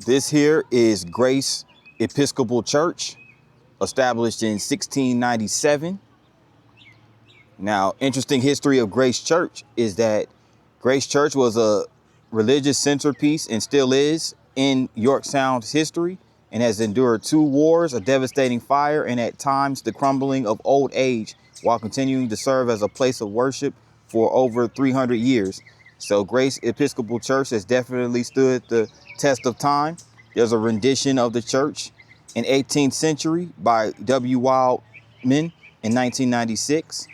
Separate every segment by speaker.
Speaker 1: This here is Grace Episcopal Church, established in 1697. Now, interesting history of Grace Church is that Grace Church was a religious centerpiece and still is in Yorktown's history, and has endured 2 wars, a devastating fire, and at times the crumbling of old age, while continuing to serve as a place of worship for over 300 years. So Grace Episcopal Church has definitely stood the test of time. There's a rendition of the church in 18th century by W. Waterman in 1996.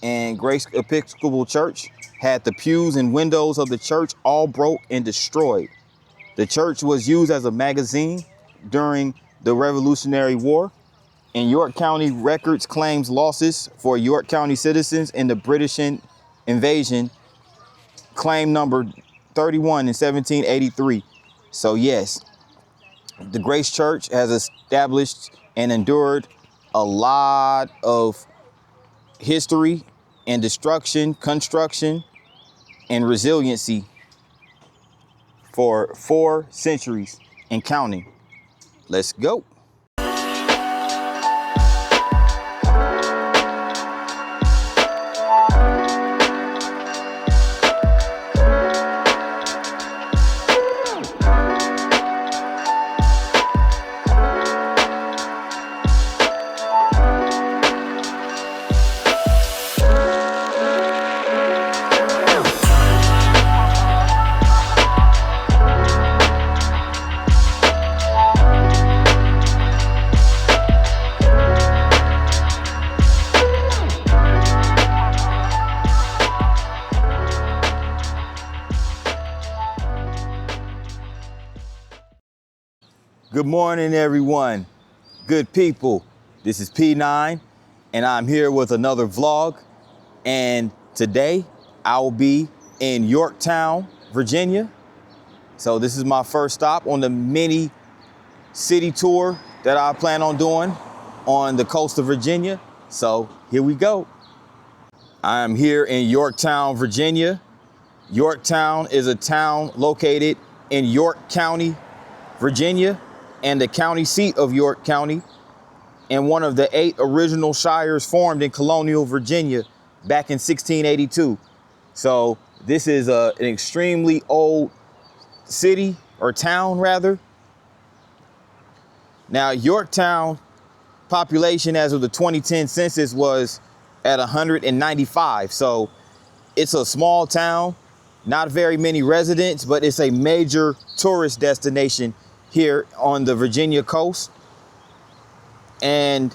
Speaker 1: And Grace Episcopal Church had the pews and windows of the church all broke and destroyed. The church was used as a magazine during the Revolutionary War, and York County records claims losses for York County citizens in the British invasion, claim number 31 in 1783. So yes, the Grace Church has established and endured a lot of history and destruction, construction, and resiliency for 4 centuries and counting. Let's go. Good morning, everyone. Good people. This is P9, and I'm here with another vlog. And today I will be in Yorktown, Virginia. So this is my first stop on the mini city tour that I plan on doing on the coast of Virginia. So here we go. I am here in Yorktown, Virginia. Yorktown is a town located in York County, Virginia, and the county seat of York County, and one of the 8 original shires formed in colonial Virginia back in 1682. So this is an extremely old city, or town rather. Now, Yorktown population as of the 2010 census was at 195. So it's a small town, not very many residents, but it's a major tourist destination here on the Virginia coast. And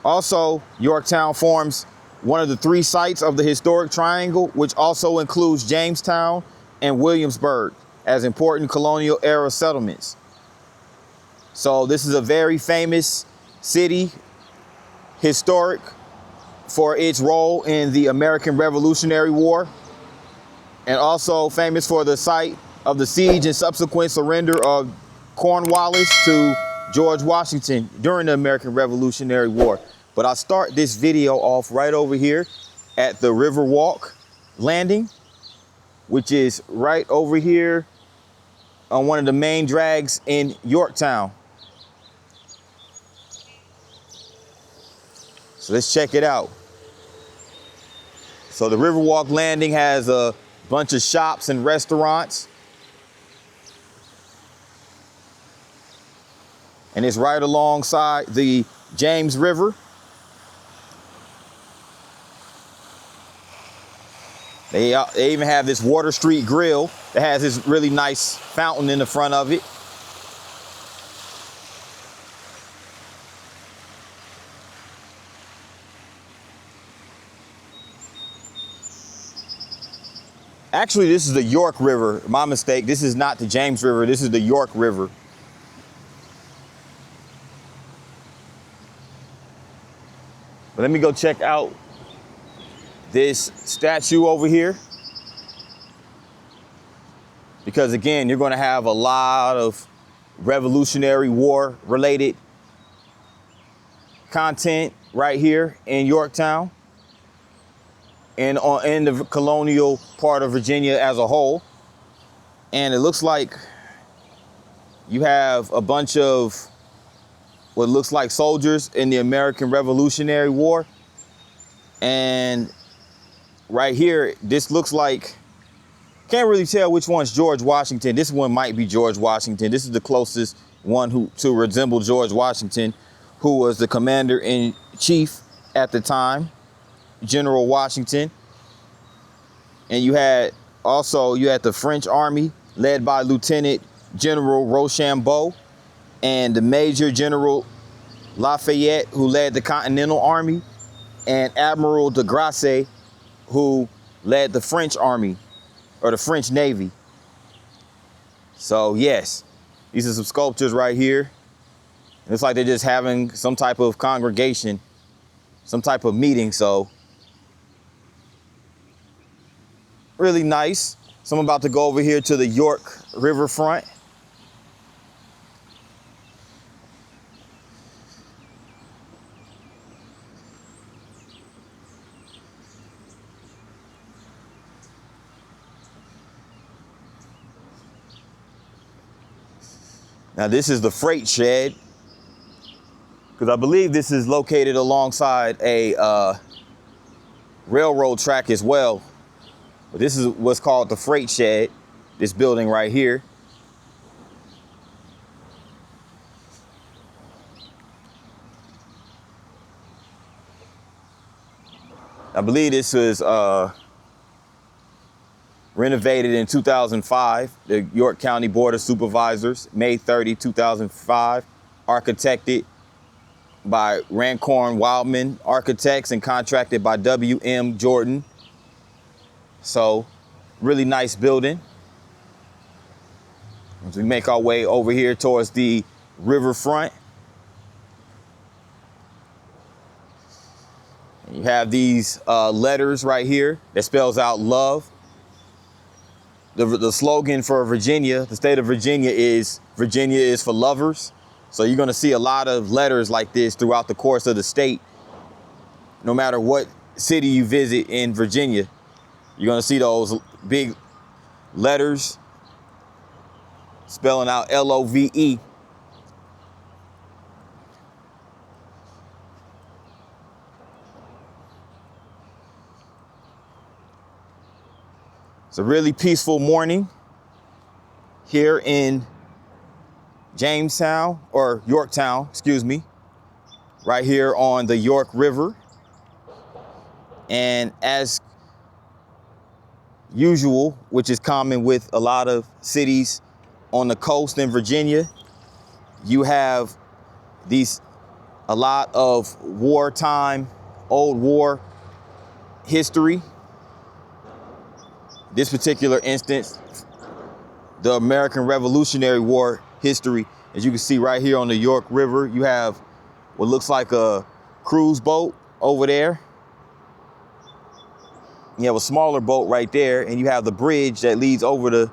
Speaker 1: also, Yorktown forms one of the 3 sites of the historic triangle, which also includes Jamestown and Williamsburg as important colonial era settlements. So this is a very famous city, historic for its role in the American Revolutionary War, and also famous for the site of the siege and subsequent surrender of Cornwallis to George Washington during the American Revolutionary War. But I'll start this video off right over here at the Riverwalk Landing, which is right over here on one of the main drags in Yorktown. So let's check it out. So the Riverwalk Landing has a bunch of shops and restaurants. And it's right alongside the James River. They even have this Water Street Grill that has this really nice fountain in the front of it. Actually, this is the York River. My mistake. This is not the James River. This is the York River. But let me go check out this statue over here, because again, you're going to have a lot of Revolutionary War related content right here in Yorktown and in the colonial part of Virginia as a whole. And it looks like You have a bunch of what looks like soldiers in the American Revolutionary War. And right here, this looks like, can't really tell which one's George Washington. This one might be George Washington. This is the closest one to resemble George Washington, who was the commander-in-chief at the time, General Washington. And you had the French army led by Lieutenant General Rochambeau and the Major General Lafayette, who led the Continental Army, and Admiral de Grasse, who led the French Army or the French Navy. So yes, these are some sculptures right here. It's like they're just having some type of congregation, some type of meeting. So really nice. So I'm about to go over here to the York Riverfront. Now this is the freight shed, because I believe this is located alongside a railroad track as well. But this is what's called the freight shed, this building right here. I believe this was renovated in 2005. The York County Board of Supervisors, May 30, 2005, architected by Rancorn Wildman Architects and contracted by W.M. Jordan. So really nice building. As we make our way over here towards the riverfront, you have these letters right here that spells out love. The slogan for Virginia, the state of Virginia is for lovers. So you're gonna see a lot of letters like this throughout the course of the state. No matter what city you visit in Virginia, you're gonna see those big letters spelling out L-O-V-E. It's a really peaceful morning here in Jamestown, or Yorktown, excuse me, right here on the York River. And as usual, which is common with a lot of cities on the coast in Virginia, you have a lot of wartime, old war history. This particular instance, the American Revolutionary War history, as you can see right here on the York River, you have what looks like a cruise boat over there. You have a smaller boat right there, and you have the bridge that leads over the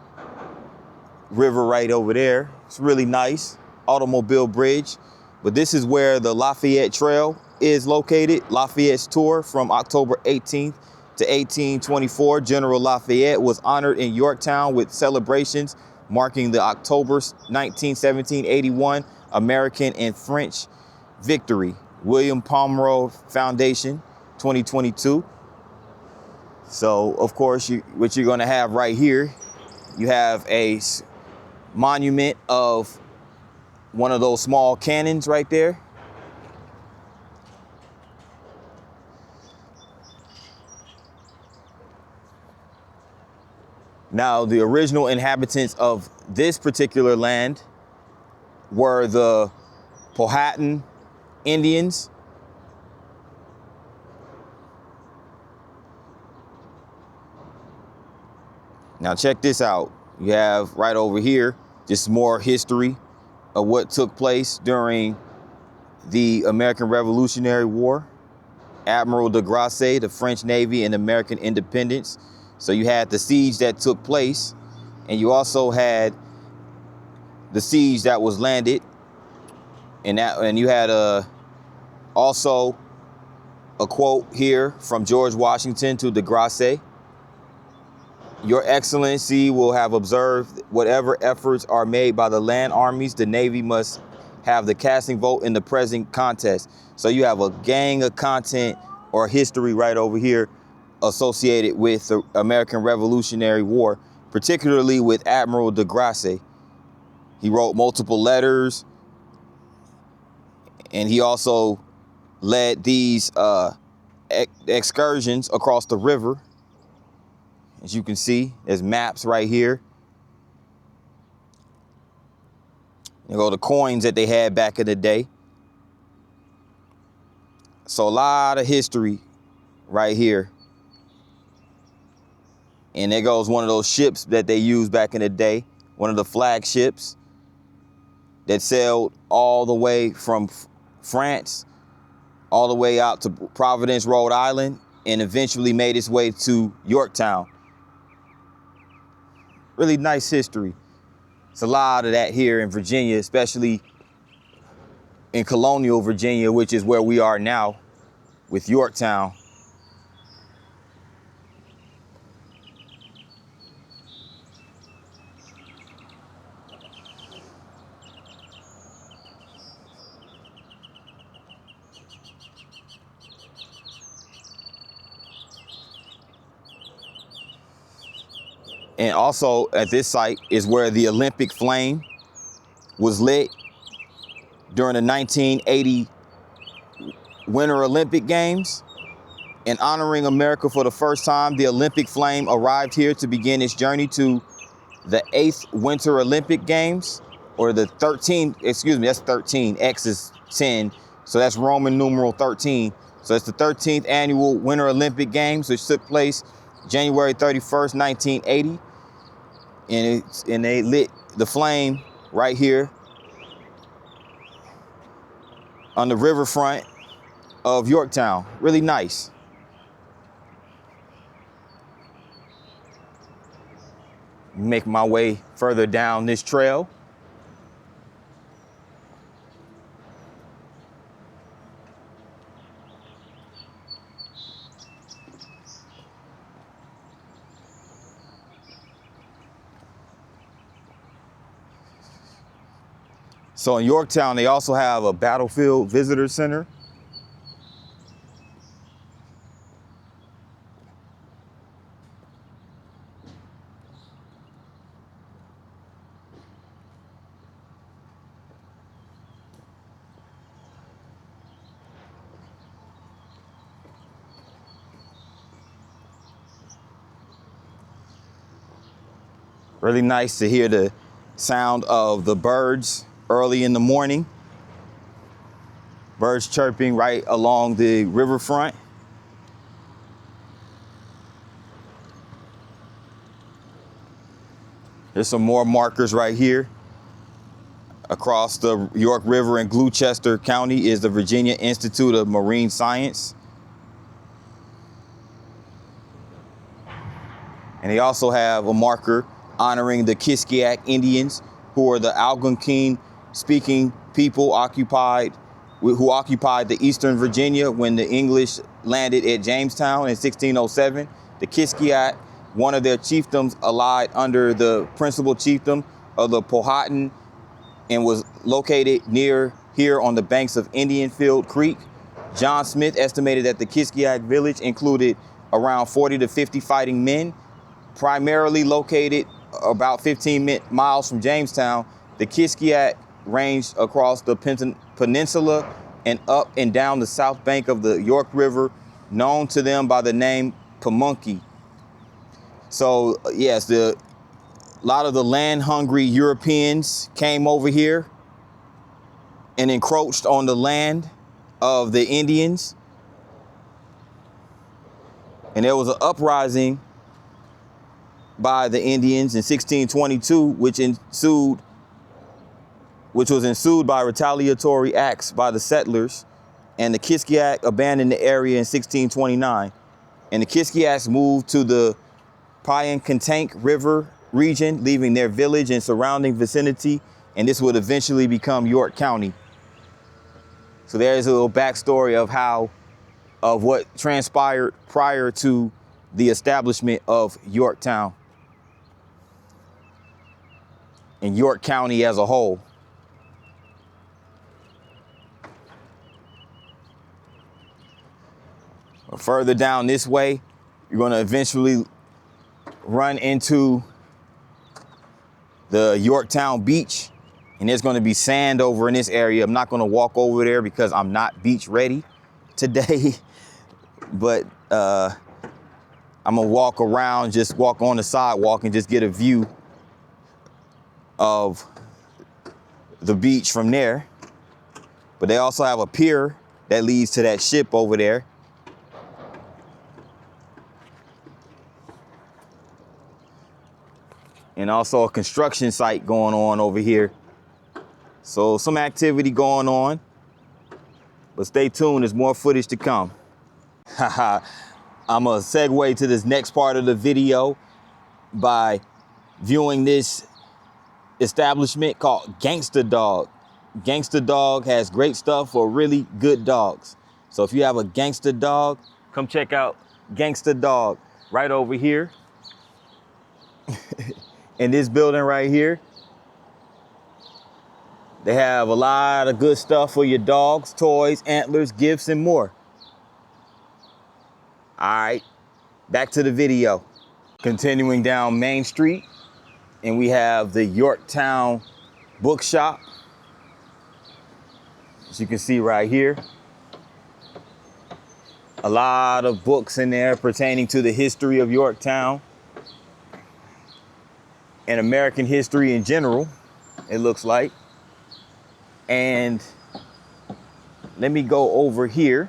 Speaker 1: river right over there. It's really nice, automobile bridge. But this is where the Lafayette Trail is located. Lafayette's tour from October 18th to 1824. General Lafayette was honored in Yorktown with celebrations marking the October 1917-81 American and French victory. William Pomeroy Foundation, 2022. So, of course, what you're going to have right here, you have a monument of one of those small cannons right there. Now, the original inhabitants of this particular land were the Powhatan Indians. Now check this out. You have right over here just more history of what took place during the American Revolutionary War. Admiral de Grasse, the French Navy, and American independence. So you had the siege that took place, and you also had the siege that was landed, and you had also a quote here from George Washington to de Grasse. Your Excellency will have observed whatever efforts are made by the land armies, the Navy must have the casting vote in the present contest. So you have a gang of content or history right over here associated with the American Revolutionary War, particularly with Admiral de Grasse. He wrote multiple letters, and he also led these excursions across the river. As you can see, there's maps right here. You go the coins that they had back in the day. So a lot of history right here. And there goes one of those ships that they used back in the day, one of the flagships that sailed all the way from France, all the way out to Providence, Rhode Island, and eventually made its way to Yorktown. Really nice history. It's a lot of that here in Virginia, especially in colonial Virginia, which is where we are now with Yorktown. And also at this site is where the Olympic flame was lit during the 1980 Winter Olympic Games. In honoring America for the first time, the Olympic flame arrived here to begin its journey to the 8th Winter Olympic Games, or the 13th, excuse me, that's 13, X is 10, so that's Roman numeral 13. So it's the 13th annual Winter Olympic Games, which took place January 31st, 1980. And they lit the flame right here on the riverfront of Yorktown. Really nice. Make my way further down this trail. So in Yorktown, they also have a battlefield visitor center. Really nice to hear the sound of the birds early in the morning. Birds chirping right along the riverfront. There's some more markers right here. Across the York River in Gloucester County is the Virginia Institute of Marine Science. And they also have a marker honoring the Kiskiak Indians, who are the Algonquin speaking people who occupied the eastern Virginia when the English landed at Jamestown in 1607. The Kiskiak, one of their chiefdoms, allied under the principal chiefdom of the Powhatan and was located near here on the banks of Indianfield Creek. John Smith estimated that the Kiskiak village included around 40 to 50 fighting men, primarily located about 15 miles from Jamestown. The Kiskiak ranged across the peninsula and up and down the south bank of the York River, known to them by the name Pamunkey. So yes, a lot of the land-hungry Europeans came over here and encroached on the land of the Indians. And there was an uprising by the Indians in 1622, which was ensued by retaliatory acts by the settlers, and the Kiskiak abandoned the area in 1629. And the Kiskiaks moved to the Piankatank River region, leaving their village and surrounding vicinity, and this would eventually become York County. So there's a little backstory of what transpired prior to the establishment of Yorktown. in York County as a whole. Further down this way, you're going to eventually run into the Yorktown beach, and there's going to be sand over in this area. I'm not going to walk over there because I'm not beach ready today, but I'm going to walk around, just walk on the sidewalk and just get a view of the beach from there. But they also have a pier that leads to that ship over there. And also a construction site going on over here. So some activity going on, but stay tuned, there's more footage to come. I'm gonna segue to this next part of the video by viewing this establishment called Gangsta Dog. Gangsta Dog has great stuff for really good dogs. So if you have a Gangsta Dog, come check out Gangsta Dog right over here. In this building right here. They have a lot of good stuff for your dogs, toys, antlers, gifts, and more. All right, back to the video. Continuing down Main Street, and we have the Yorktown Bookshop. As you can see right here. A lot of books in there pertaining to the history of Yorktown and American history in general, it looks like. And let me go over here.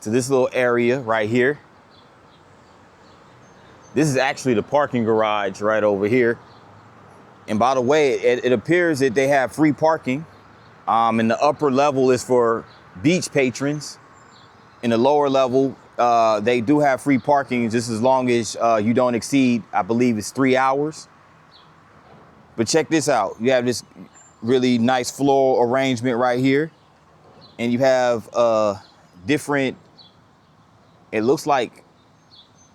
Speaker 1: To this little area right here. This is actually the parking garage right over here. And by the way, it appears that they have free parking. And the upper level is for beach patrons. In the lower level, they do have free parking just as long as you don't exceed, I believe it's 3 hours. But check this out. You have this really nice floral arrangement right here. And you have different, it looks like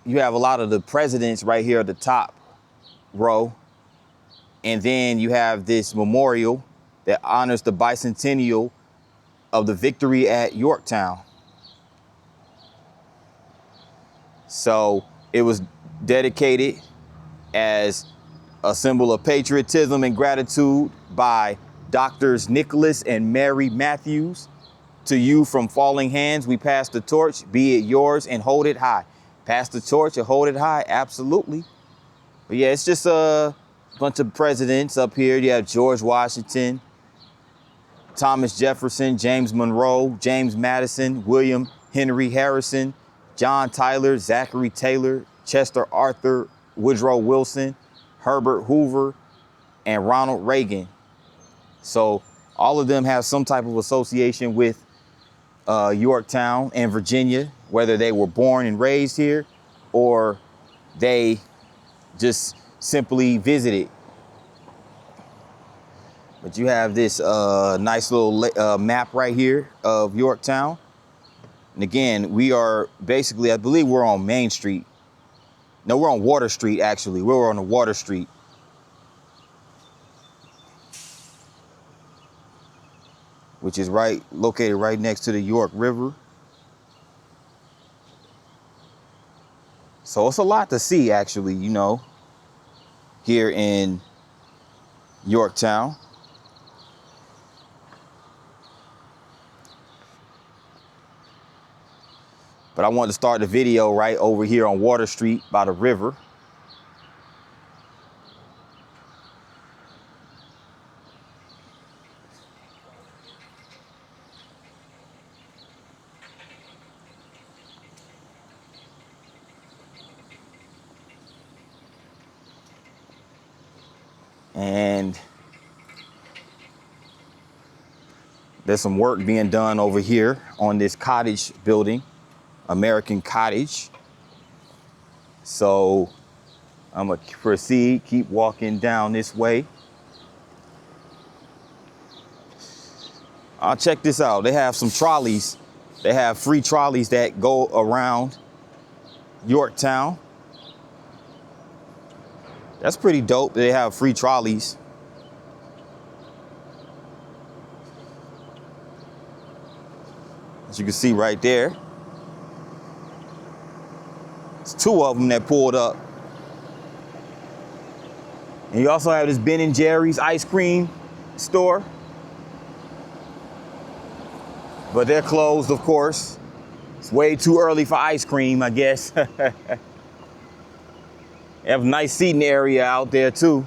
Speaker 1: you have a lot of the presidents right here at the top row. And then you have this memorial that honors the bicentennial of the victory at Yorktown. So it was dedicated as a symbol of patriotism and gratitude by Doctors Nicholas and Mary Matthews. To you from falling hands, we pass the torch, be it yours and hold it high. Pass the torch and hold it high, absolutely. But yeah, it's just a bunch of presidents up here. You have George Washington, Thomas Jefferson, James Monroe, James Madison, William Henry Harrison, John Tyler, Zachary Taylor, Chester Arthur, Woodrow Wilson, Herbert Hoover, and Ronald Reagan. So all of them have some type of association with Yorktown and Virginia, whether they were born and raised here or they just simply visited. But you have this nice little map right here of Yorktown. And again, we are basically, I believe we're on Main Street. No, we're on Water Street, actually. We're on the Water Street. Which is located right next to the York River. So it's a lot to see, actually, you know, here in Yorktown. But I wanted to start the video right over here on Water Street by the river. And there's some work being done over here on this cottage building, American Cottage. So I'm gonna proceed, keep walking down this way. Check this out. They have some trolleys They have free trolleys that go around Yorktown. That's pretty dope. They have free trolleys. As you can see right there. It's two of them that pulled up. And you also have this Ben & Jerry's ice cream store. But they're closed, of course. It's way too early for ice cream, I guess. They have a nice seating area out there too.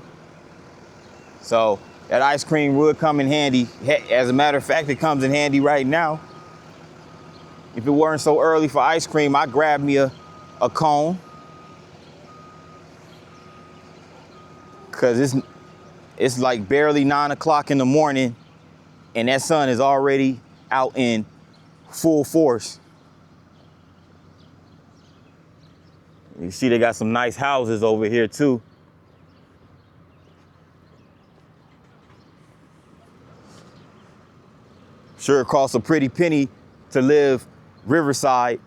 Speaker 1: So that ice cream would come in handy. As a matter of fact, it comes in handy right now. If it weren't so early for ice cream, I'd grab me a cone. Cause it's like barely 9 o'clock in the morning and that sun is already out in full force. You see they got some nice houses over here too. Sure it costs a pretty penny to live Riverside.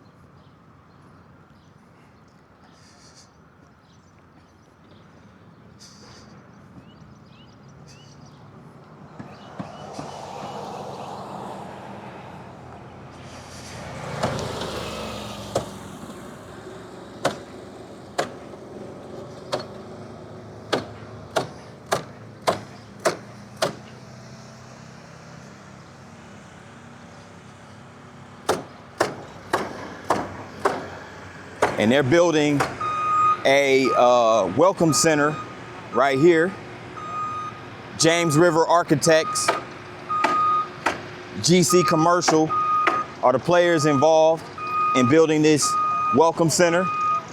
Speaker 1: And they're building a welcome center right here. James River Architects, GC Commercial are the players involved in building this welcome center.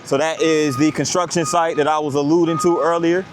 Speaker 1: So that is the construction site that I was alluding to earlier.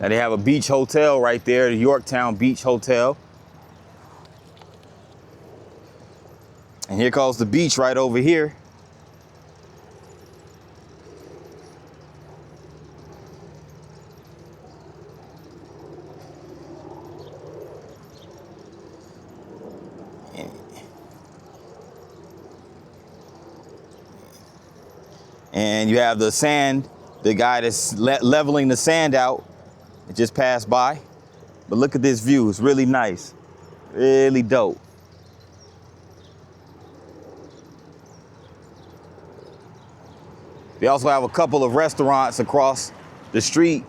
Speaker 1: Now they have a beach hotel right there, the Yorktown Beach Hotel. And here goes the beach right over here. And you have the sand, the guy that's leveling the sand out. It just passed by. But look at this view, it's really nice, really dope. They also have a couple of restaurants across the street.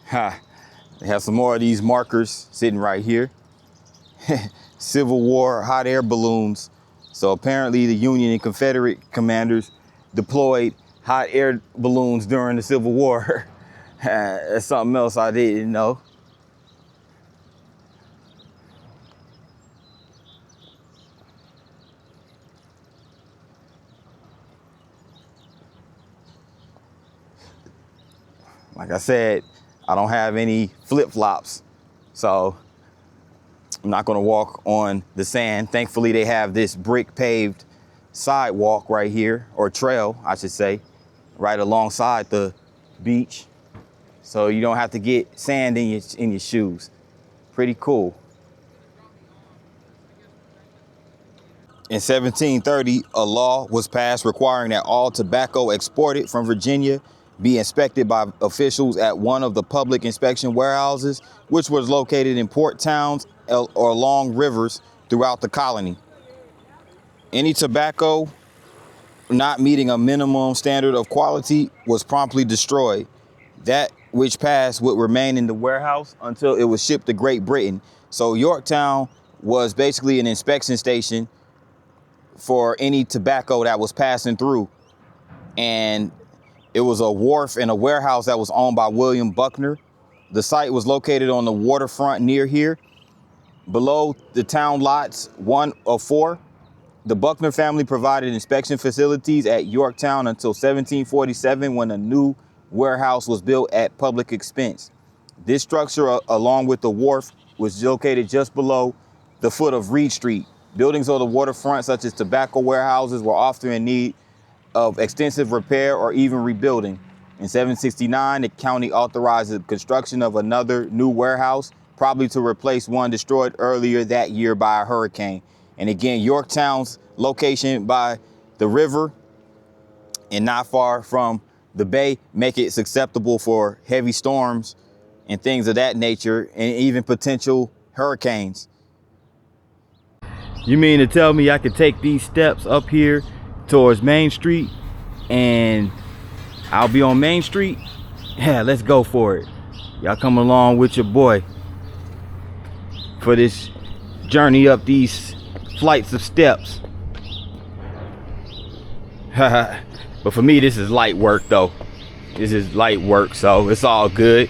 Speaker 1: Ha, they have some more of these markers sitting right here. Civil War hot air balloons. So apparently the Union and Confederate commanders deployed hot air balloons during the Civil War. That's something else I didn't know. Like I said, I don't have any flip-flops, so I'm not gonna walk on the sand. Thankfully, they have this brick paved sidewalk right here, or trail, I should say, right alongside the beach. So you don't have to get sand in your shoes. Pretty cool. In 1730, a law was passed requiring that all tobacco exported from Virginia be inspected by officials at one of the public inspection warehouses, which was located in port towns or along rivers throughout the colony. Any tobacco not meeting a minimum standard of quality was promptly destroyed. That which passed would remain in the warehouse until it was shipped to Great Britain. So Yorktown was basically an inspection station for any tobacco that was passing through. And it was a wharf and a warehouse that was owned by William Buckner. The site was located on the waterfront near here. Below the town lots 1 of 4, the Buckner family provided inspection facilities at Yorktown until 1747, when a new warehouse was built at public expense. This structure, along with the wharf, was located just below the foot of Reed Street. Buildings on the waterfront, such as tobacco warehouses, were often in need of extensive repair or even rebuilding. In 769, the county authorized the construction of another new warehouse, probably to replace one destroyed earlier that year by a hurricane. And again, Yorktown's location by the river and not far from the bay make it susceptible for heavy storms and things of that nature, and even potential hurricanes. You mean to tell me I could take these steps up here towards Main Street and I'll be on Main Street? Yeah, let's go for it. Y'all come along with your boy for this journey up these flights of steps. But for me, this is light work though. This is light work, so it's all good.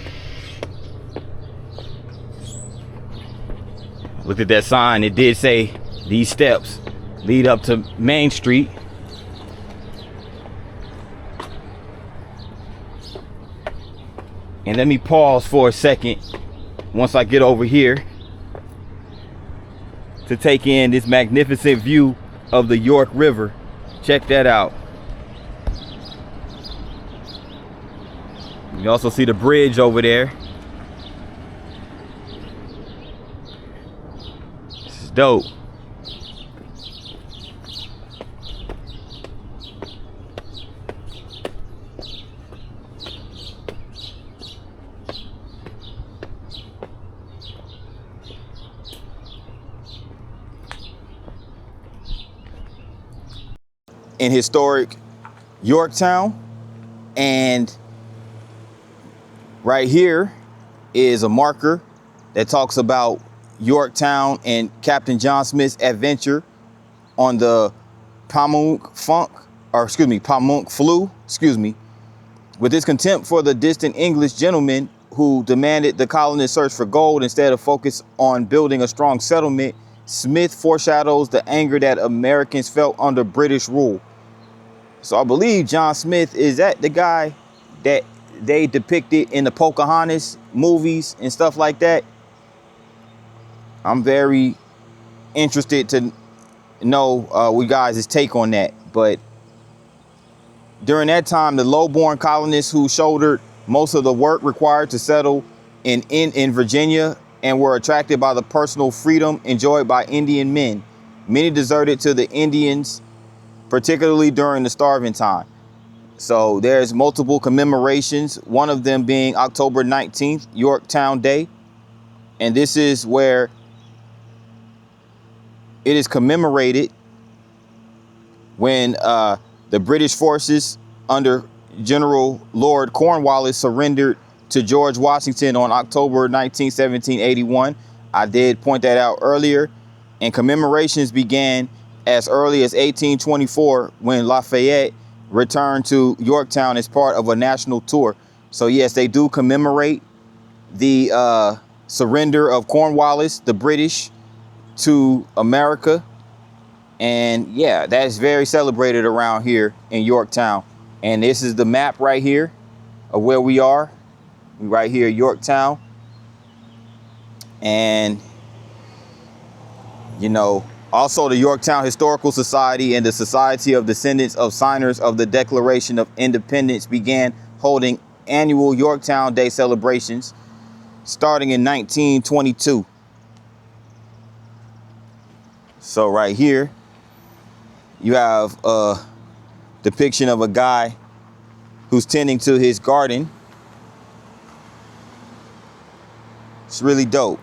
Speaker 1: Looked at that sign, it did say these steps lead up to Main Street. And let me pause for a second once I get over here to take in this magnificent view of the York River. Check that out. You also see the bridge over there. This is dope. In historic Yorktown, and right here is a marker that talks about Yorktown and Captain John Smith's adventure on the Pamunkey Flu, with his contempt for the distant English gentleman who demanded the colonists search for gold instead of focus on building a strong settlement. Smith foreshadows the anger that Americans felt under British rule. So I believe John Smith, is that the guy that they depicted in the Pocahontas movies and stuff like that? I'm very interested to know you guys' take on that. But during that time, the low-born colonists who shouldered most of the work required to settle in Virginia and were attracted by the personal freedom enjoyed by Indian men. Many deserted to the Indians, particularly during the starving time. So there's multiple commemorations, one of them being October 19th, Yorktown Day. And this is where it is commemorated when the British forces under General Lord Cornwallis surrendered to George Washington on October 19, 1781. I did point that out earlier. And commemorations began as early as 1824 when Lafayette returned to Yorktown as part of a national tour. So yes, they do commemorate the surrender of Cornwallis, the British, to America. And yeah, that's very celebrated around here in Yorktown. And this is the map right here of where we are. Right here, Yorktown. And, you know, also the Yorktown Historical Society and the Society of Descendants of Signers of the Declaration of Independence began holding annual Yorktown Day celebrations starting in 1922. So right here, You have a depiction of a guy who's tending to his garden. It's really dope.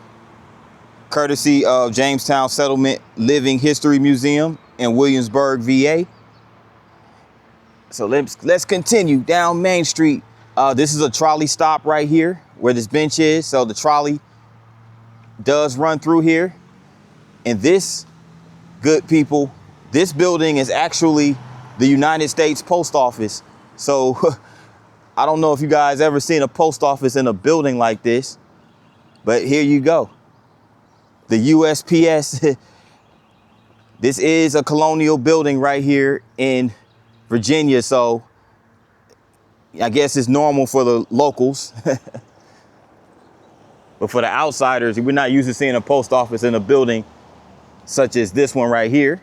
Speaker 1: Courtesy of Jamestown Settlement Living History Museum in Williamsburg, VA. So let's continue down Main Street. This is a trolley stop right here where this bench is. So the trolley does run through here. And this, good people, this building is actually the United States Post Office. So I don't know if you guys ever seen a post office in a building like this, but here you go. The USPS. This is a colonial building right here in Virginia. So I guess it's normal for the locals. But for the outsiders, we're not used to seeing a post office in a building such as this one right here.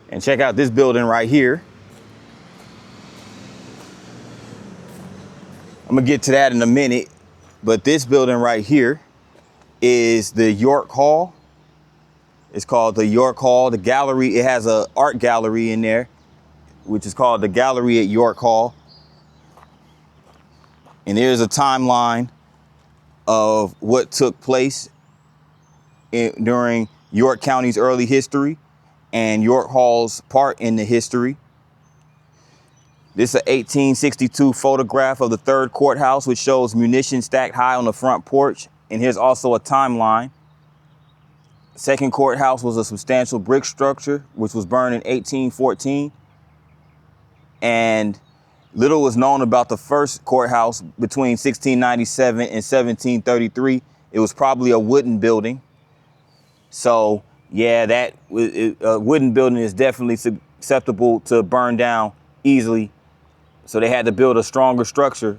Speaker 1: And check out this building right here. I'm gonna get to that in a minute, but this building right here is the York Hall. It's called the York Hall. The gallery, it has an art gallery in there, which is called the Gallery at York Hall. And there's a timeline of what took place during York County's early history and York Hall's part in the history. This is an 1862 photograph of the third courthouse, which shows munitions stacked high on the front porch. And here's also a timeline. Second courthouse was a substantial brick structure, which was burned in 1814. And little was known about the first courthouse between 1697 and 1733. It was probably a wooden building. So yeah, a wooden building is definitely susceptible to burn down easily. So they had to build a stronger structure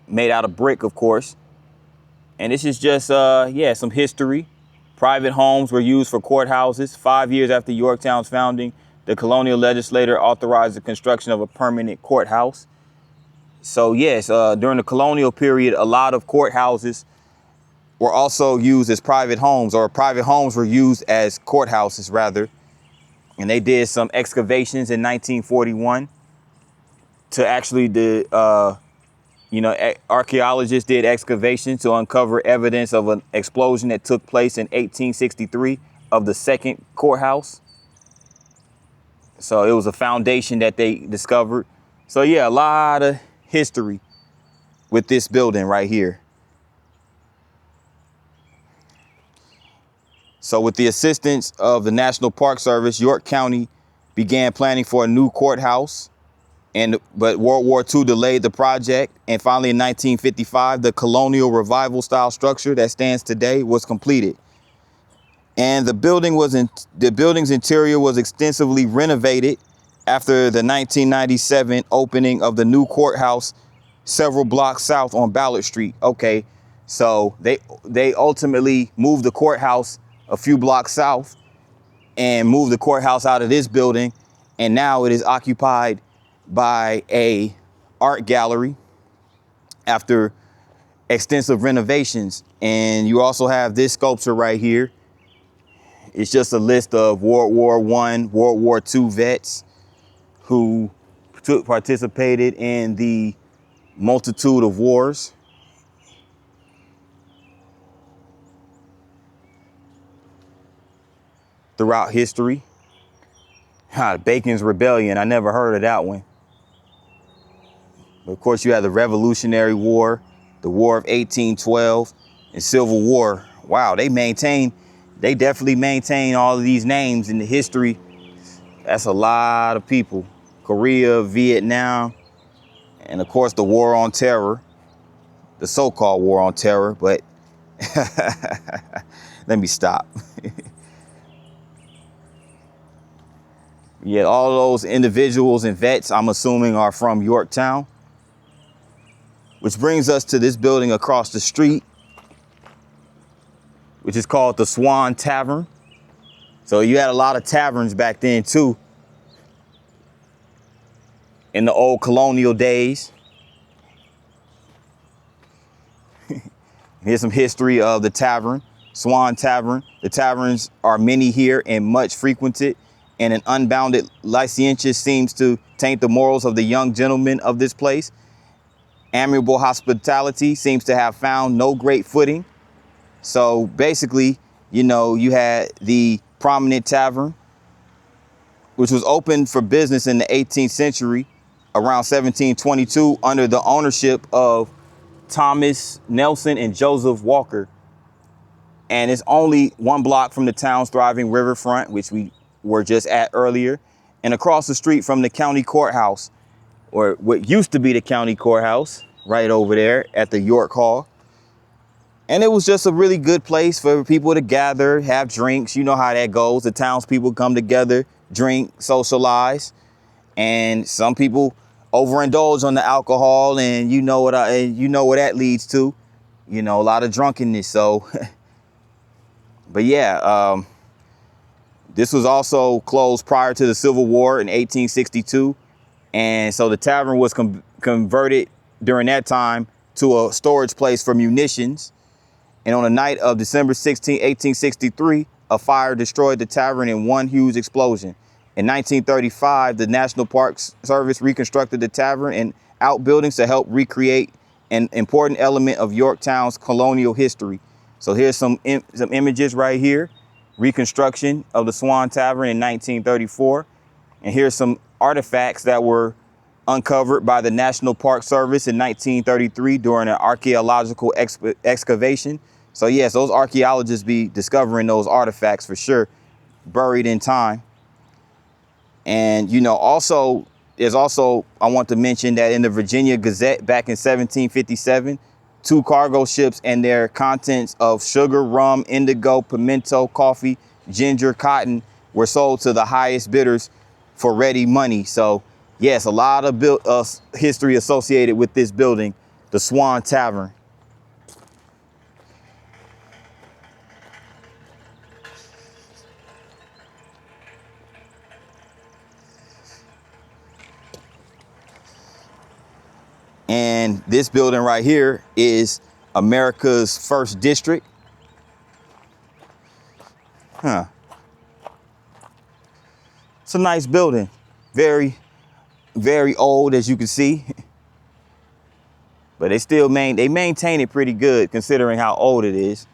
Speaker 1: made out of brick, of course. And this is just, some history. Private homes were used for courthouses. 5 years after Yorktown's founding, the colonial legislature authorized the construction of a permanent courthouse. So yes, during the colonial period, a lot of courthouses were also used as private homes, or private homes were used as courthouses rather. And they did some excavations in 1941 to actually archaeologists did excavations to uncover evidence of an explosion that took place in 1863 of the second courthouse. So it was a foundation that they discovered. So yeah, a lot of history with this building right here. So with the assistance of the National Park Service, York County began planning for a new courthouse. But World War II delayed the project. And finally, in 1955, the colonial revival style structure that stands today was completed. And the building's interior was extensively renovated after the 1997 opening of the new courthouse several blocks south on Ballard Street. Okay, so they ultimately moved the courthouse a few blocks south and moved the courthouse out of this building. And now it is occupied by a art gallery after extensive renovations. And you also have this sculpture right here. It's just a list of World War I, World War II vets who participated in the multitude of wars. Throughout history. Bacon's Rebellion, I never heard of that one. But of course, you have the Revolutionary War, the War of 1812, and Civil War. Wow, they definitely maintain all of these names in the history. That's a lot of people. Korea, Vietnam, and of course, the War on Terror. the so-called war on terror, but let me stop. Yeah, all those individuals and vets, I'm assuming, are from Yorktown, which brings us to this building across the street, which is called the Swan Tavern. So you had a lot of taverns back then too, in the old colonial days. Here's some history of the tavern, Swan Tavern. The taverns are many here and much frequented, and an unbounded licentious seems to taint the morals of the young gentlemen of this place. Amiable hospitality seems to have found no great footing. So basically, you know, you had the prominent tavern, which was opened for business in the 18th century, around 1722, under the ownership of Thomas Nelson and Joseph Walker. And it's only 1 block from the town's thriving riverfront, which we were just at earlier, and across the street from the county courthouse, or what used to be the county courthouse, right over there at the York Hall. And it was just a really good place for people to gather, have drinks. You know how that goes. The townspeople come together, drink, socialize, and some people overindulge on the alcohol, and you know what that leads to, you know, a lot of drunkenness. So, but yeah, this was also closed prior to the Civil War in 1862, and so the tavern was converted during that time to a storage place for munitions. And on the night of December 16, 1863, a fire destroyed the tavern in one huge explosion. In 1935, the National Park Service reconstructed the tavern and outbuildings to help recreate an important element of Yorktown's colonial history. So here's some images right here. Reconstruction of the Swan Tavern in 1934. And here's some artifacts that were uncovered by the National Park Service in 1933 during an archaeological excavation. So yes, those archaeologists be discovering those artifacts for sure, buried in time. And, you know, also, I want to mention that in the Virginia Gazette back in 1757, 2 cargo ships and their contents of sugar, rum, indigo, pimento, coffee, ginger, cotton were sold to the highest bidders for ready money. So yes, a lot of history associated with this building, the Swan Tavern. And this building right here is America's first district. Huh. It's a nice building. Very, very old, as you can see. But they maintain it pretty good considering how old it is.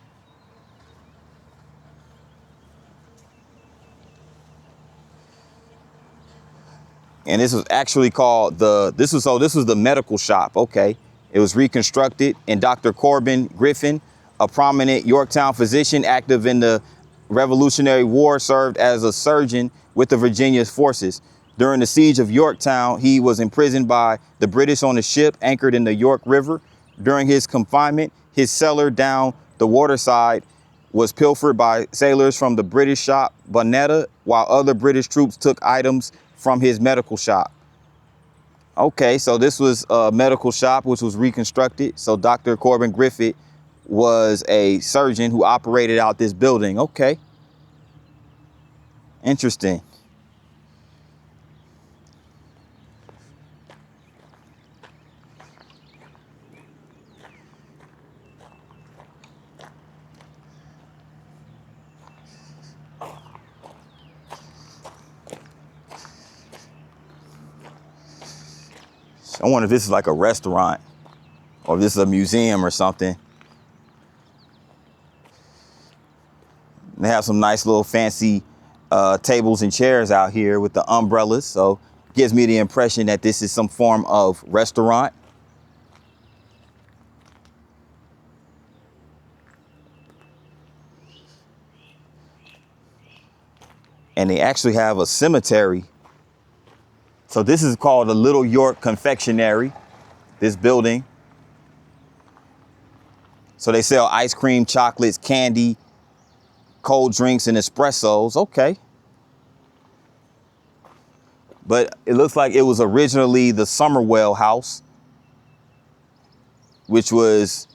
Speaker 1: And this was actually called this was the medical shop. Okay. It was reconstructed, and Dr. Corbin Griffin, a prominent Yorktown physician active in the Revolutionary War, served as a surgeon with the Virginia's forces. During the siege of Yorktown, he was imprisoned by the British on a ship anchored in the York River. During his confinement, his cellar down the waterside was pilfered by sailors from the British shop Bonetta, while other British troops took items from his medical shop. Okay, so this was a medical shop which was reconstructed. So Dr. Corbin Griffith was a surgeon who operated out this building. Okay. Interesting. I wonder if this is like a restaurant or if this is a museum or something. They have some nice little fancy tables and chairs out here with the umbrellas. So it gives me the impression that this is some form of restaurant. And they actually have a cemetery. So this is called the Little York Confectionery, this building. So they sell ice cream, chocolates, candy, cold drinks, and espressos. Okay. But it looks like it was originally the Somerwell House, which was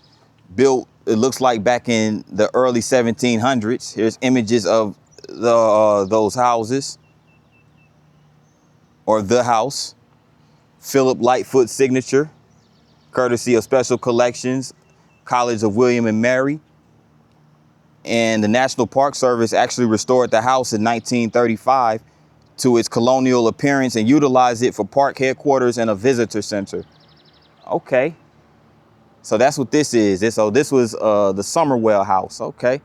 Speaker 1: built, it looks like back in the early 1700s. Here's images of those houses, or the house. Philip Lightfoot's signature, courtesy of Special Collections, College of William and Mary. And the National Park Service actually restored the house in 1935 to its colonial appearance and utilized it for park headquarters and a visitor center. Okay. So that's what this is. So this was the Somerwell House. Okay.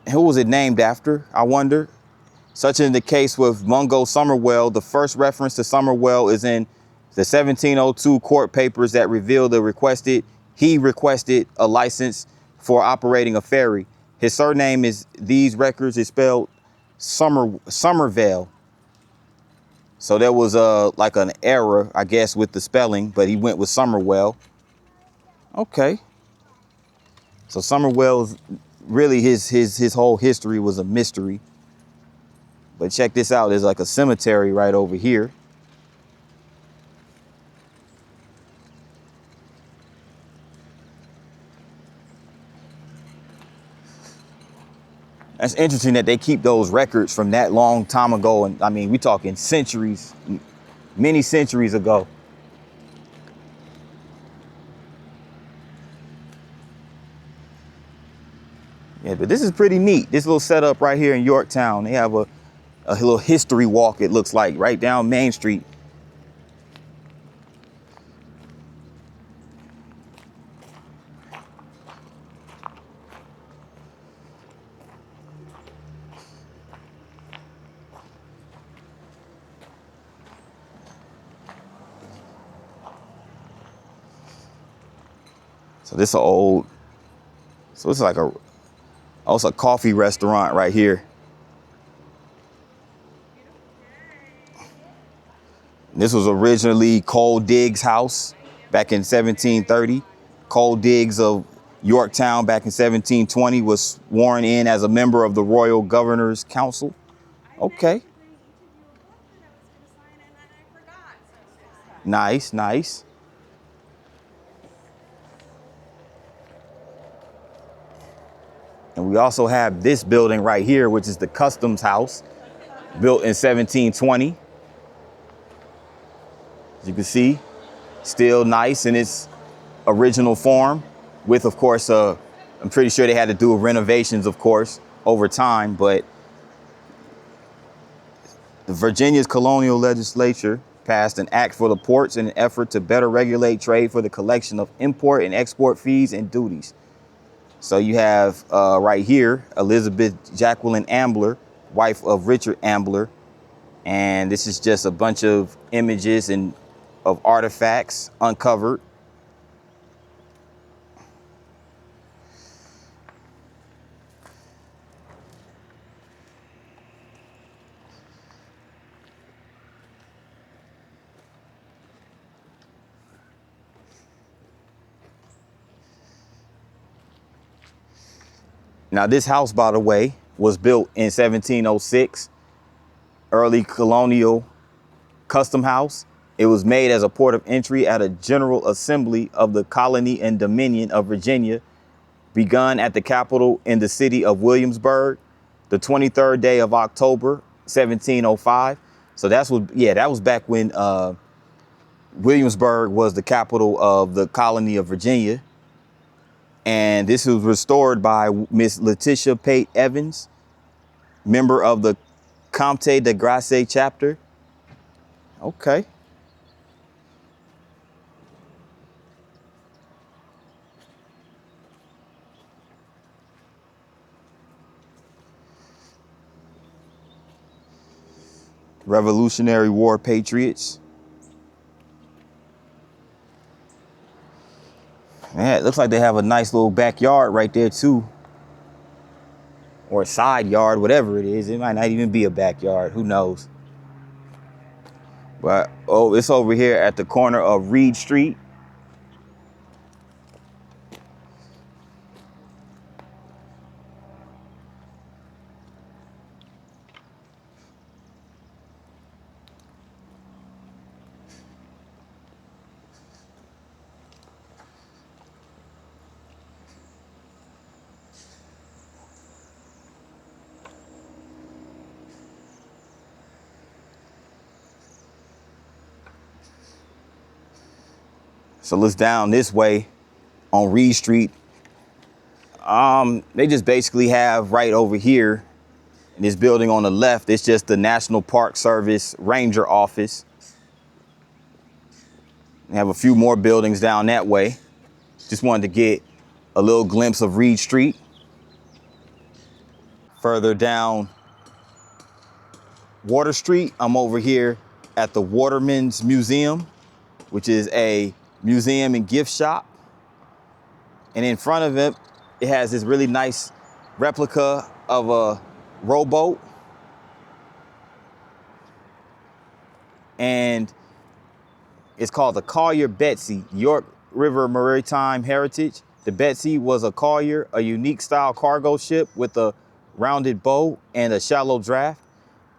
Speaker 1: And who was it named after, I wonder? Such is the case with Mungo Somerwell. The first reference to Somerwell is in the 1702 court papers that reveal he requested a license for operating a ferry. His surname these records is spelled Somervell. So there was like an error, I guess, with the spelling, but he went with Somerwell. Okay. So Somerwell's really his whole history was a mystery. But check this out. There's like a cemetery right over here. That's interesting that they keep those records from that long time ago. And I mean, we're talking centuries, many centuries ago. Yeah, but this is pretty neat. This little setup right here in Yorktown. They have a little history walk, it looks like, right down Main Street. So this is old. So it's like it's a coffee restaurant right here. This was originally Cole Diggs' house back in 1730. Cole Diggs of Yorktown back in 1720 was sworn in as a member of the Royal Governor's Council. Okay. Nice, nice. And we also have this building right here, which is the Customs House, built in 1720. As you can see, still nice in its original form with, of course, I'm pretty sure they had to do renovations, of course, over time, but the Virginia's colonial legislature passed an act for the ports in an effort to better regulate trade for the collection of import and export fees and duties. So you have right here, Elizabeth Jacqueline Ambler, wife of Richard Ambler. And this is just a bunch of images of artifacts uncovered. Now, this house, by the way, was built in 1706, early colonial custom house. It was made as a port of entry at a General Assembly of the Colony and Dominion of Virginia, begun at the Capitol in the city of Williamsburg, the 23rd day of October, 1705. So that was back when Williamsburg was the capital of the colony of Virginia. And this was restored by Miss Letitia Pate Evans, member of the Comte de Grace chapter. Okay. Revolutionary War patriots. Man, it looks like they have a nice little backyard right there too. Or a side yard, whatever it is. It might not even be a backyard. Who knows? But, it's over here at the corner of Reed Street So let's down this way on Reed Street. They just basically have right over here in this building on the left, it's just the National Park Service Ranger office. They have a few more buildings down that way. Just wanted to get a little glimpse of Reed Street. Further down Water Street, I'm over here at the Waterman's Museum, which is a museum and gift shop. And in front of it, it has this really nice replica of a rowboat. And it's called the Collier Betsy, York River Maritime Heritage. The Betsy was a collier, a unique style cargo ship with a rounded bow and a shallow draft.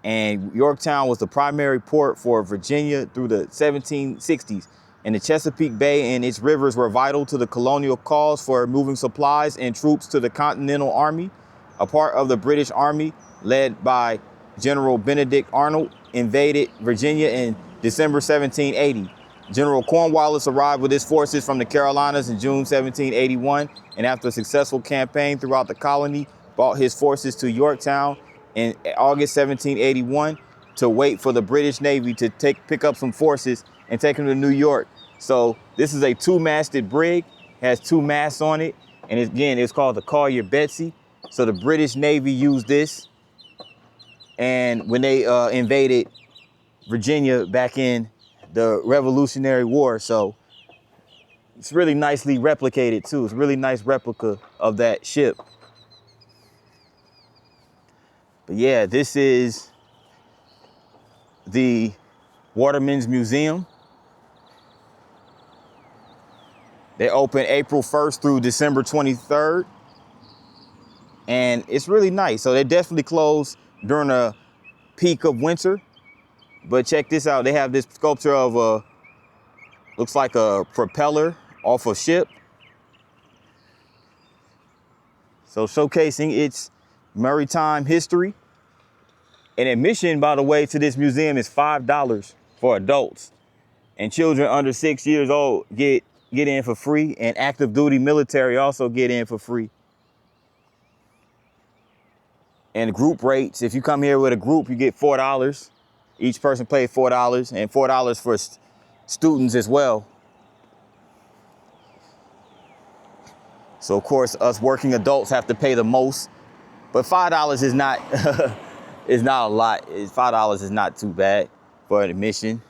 Speaker 1: And Yorktown was the primary port for Virginia through the 1760s. And the Chesapeake Bay and its rivers were vital to the colonial cause for moving supplies and troops to the Continental Army. A part of the British Army, led by General Benedict Arnold, invaded Virginia in December 1780. General Cornwallis arrived with his forces from the Carolinas in June 1781, and after a successful campaign throughout the colony, brought his forces to Yorktown in August 1781 to wait for the British Navy to pick up some forces and take them to New York. So this is a two-masted brig, has two masts on it, and it's called the Collier Betsy. So the British Navy used this, and when they invaded Virginia back in the Revolutionary War, so it's really nicely replicated too. It's a really nice replica of that ship. But yeah, this is the Waterman's Museum. They open April 1st through December 23rd. And it's really nice. So they definitely close during the peak of winter. But check this out. They have this sculpture of looks like a propeller off a ship. So showcasing its maritime history. And admission, by the way, to this museum is $5 for adults. And children under 6 years old get in for free. And active duty military also get in for free. And group rates, if you come here with a group, you get $4. Each person pays $4 and $4 for students as well. So of course, us working adults have to pay the most, but $5 is not, is not a lot. $5 is not too bad for an admission.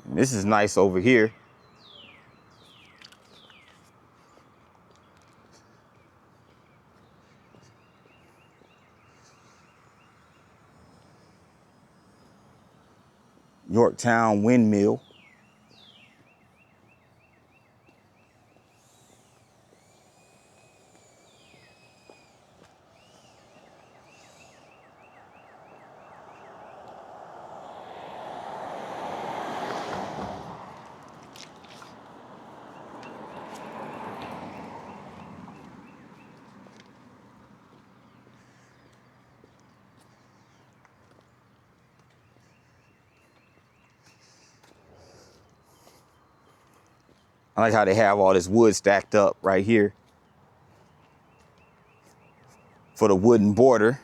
Speaker 1: And this is nice over here. Yorktown Windmill. I like how they have all this wood stacked up right here for the wooden border.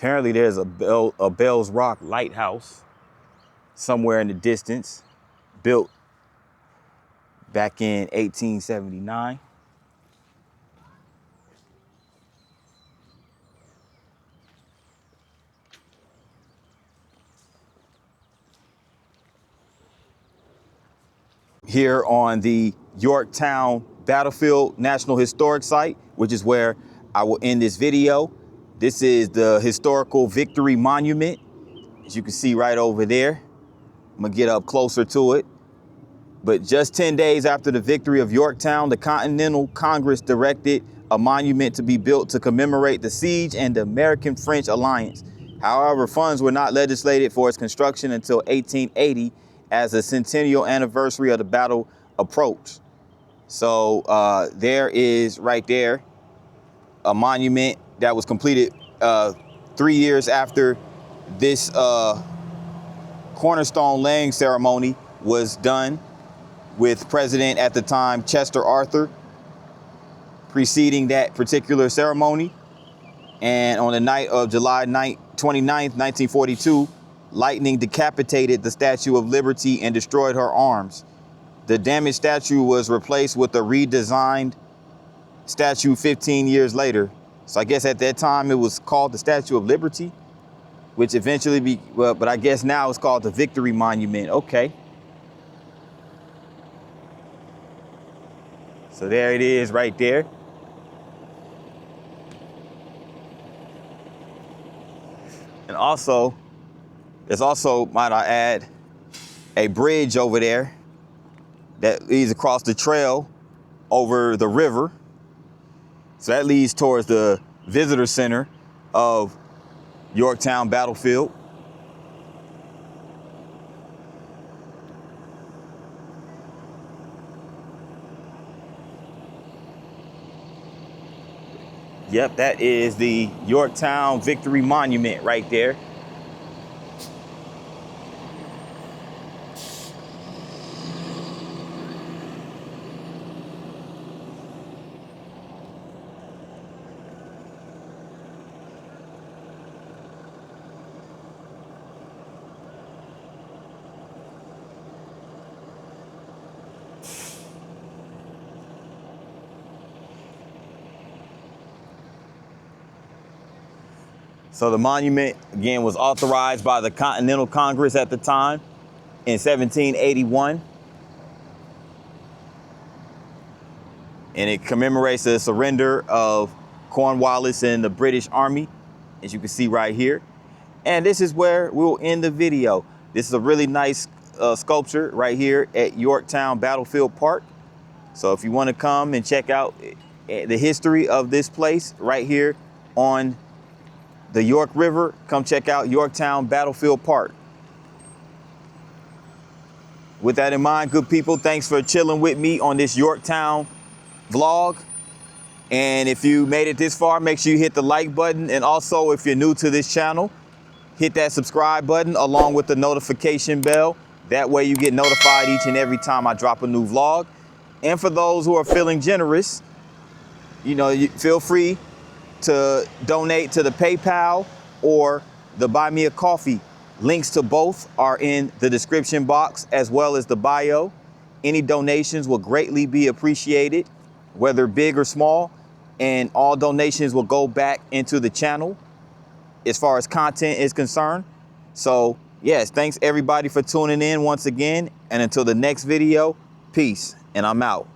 Speaker 1: Apparently there's a Bell's Rock lighthouse somewhere in the distance, built back in 1879. Here on the Yorktown Battlefield National Historic Site, which is where I will end this video. This is the historical victory monument, as you can see right over there. I'm gonna get up closer to it. But just 10 days after the victory of Yorktown, the Continental Congress directed a monument to be built to commemorate the siege and the American-French alliance. However, funds were not legislated for its construction until 1880, as the centennial anniversary of the battle approached. So there is right there a monument that was completed 3 years after this cornerstone laying ceremony was done, with President at the time Chester Arthur preceding that particular ceremony. And on the night of July 29th, 1942, lightning decapitated the Statue of Liberty and destroyed her arms. The damaged statue was replaced with a redesigned statue 15 years later. So I guess at that time it was called the Statue of Liberty, which eventually but I guess now it's called the Victory Monument. Okay. So there it is right there. And also, there's also, might I add, a bridge over there that leads across the trail over the river. So that leads towards the visitor center of Yorktown Battlefield. Yep, that is the Yorktown Victory Monument right there. So the monument, again, was authorized by the Continental Congress at the time in 1781. And it commemorates the surrender of Cornwallis and the British Army, as you can see right here. And this is where we'll end the video. This is a really nice sculpture right here at Yorktown Battlefield Park. So if you want to come and check out the history of this place right here on the York River, come check out Yorktown Battlefield Park. With that in mind, good people, thanks for chilling with me on this Yorktown vlog. And if you made it this far, make sure you hit the like button. And also, if you're new to this channel, hit that subscribe button along with the notification bell. That way you get notified each and every time I drop a new vlog. And for those who are feeling generous, you feel free to donate to the PayPal or the Buy Me a Coffee. Links to both are in the description box as well as the bio. Any donations will greatly be appreciated, whether big or small, and all donations will go back into the channel as far as content is concerned. So yes, thanks everybody for tuning in once again, and until the next video, peace, and I'm out.